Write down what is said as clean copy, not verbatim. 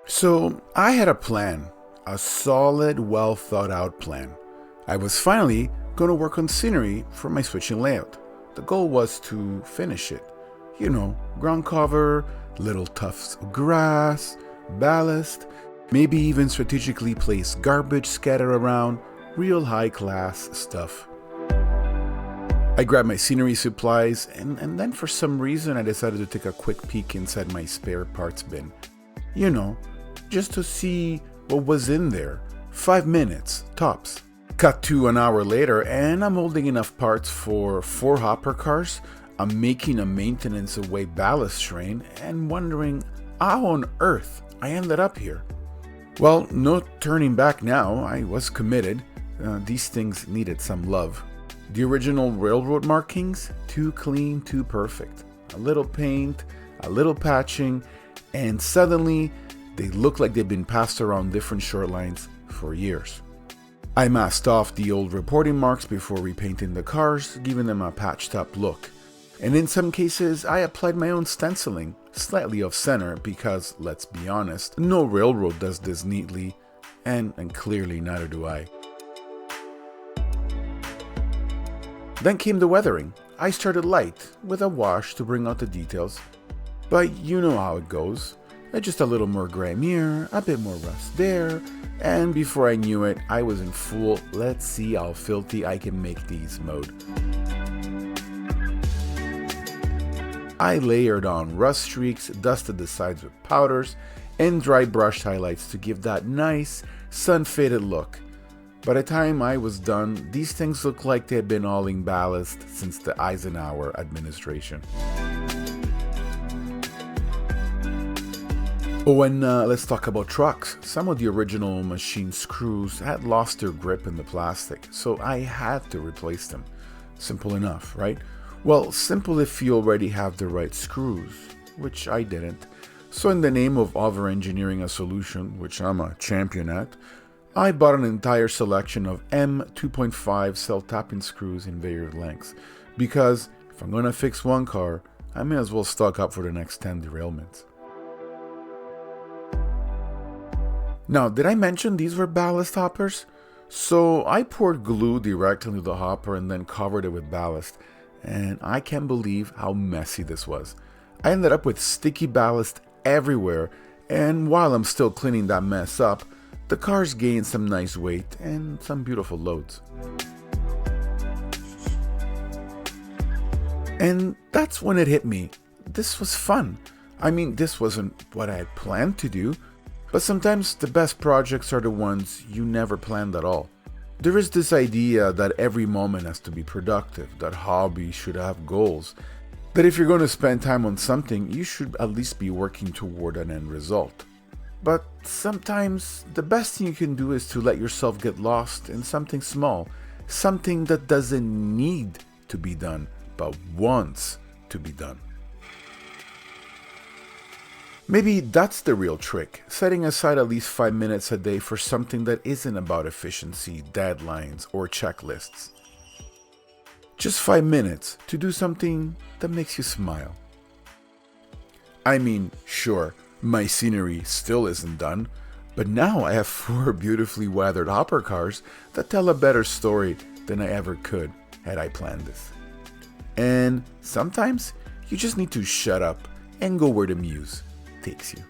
So I had a plan, a solid, well thought out plan. I was finally going to work on scenery for my switching layout. The goal was to finish it. Ground cover, little tufts of grass, ballast, maybe even strategically place garbage scattered around, real high class stuff. I grabbed my scenery supplies and then for some reason I decided to take a quick peek inside my spare parts bin. Just to see what was in there. 5 minutes, tops. Cut to an hour later and I'm holding enough parts for 4 hopper cars. I'm making a maintenance away ballast train and wondering how on earth I ended up here. Well, no turning back now. I was committed. These things needed some love. The original railroad markings, too clean, too perfect. A little paint, a little patching, and suddenly they look like they've been passed around different short lines for years. I masked off the old reporting marks before repainting the cars, giving them a patched up look. And in some cases, I applied my own stenciling, slightly off center because, let's be honest, no railroad does this neatly, and clearly neither do I. Then came the weathering. I started light, with a wash to bring out the details. But you know how it goes. Just a little more grime here, a bit more rust there, and before I knew it, I was in full let's see how filthy I can make these mode. I layered on rust streaks, dusted the sides with powders, and dry brushed highlights to give that nice, sun-faded look. By the time I was done, these things looked like they had been hauling ballast since the Eisenhower administration. Oh, and let's talk about trucks. Some of the original machine screws had lost their grip in the plastic, so I had to replace them. Simple enough, right? Well, simple if you already have the right screws, which I didn't. So in the name of over-engineering a solution, which I'm a champion at, I bought an entire selection of M2.5 cell tapping screws in various lengths, because if I'm going to fix one car, I may as well stock up for the next 10 derailments. Now, did I mention these were ballast hoppers? So I poured glue directly into the hopper and then covered it with ballast, and I can't believe how messy this was. I ended up with sticky ballast everywhere, and while I'm still cleaning that mess up, the cars gained some nice weight and some beautiful loads. And that's when it hit me. This was fun. I mean, this wasn't what I had planned to do, but sometimes the best projects are the ones you never planned at all. There is this idea that every moment has to be productive, that hobbies should have goals, that if you're going to spend time on something, you should at least be working toward an end result. But sometimes the best thing you can do is to let yourself get lost in something small, something that doesn't need to be done, but wants to be done. Maybe that's the real trick, setting aside at least 5 minutes a day for something that isn't about efficiency, deadlines, or checklists. Just 5 minutes to do something that makes you smile. I mean, sure, my scenery still isn't done, but now I have 4 beautifully weathered hopper cars that tell a better story than I ever could had I planned this. And sometimes you just need to shut up and go where the muse takes you.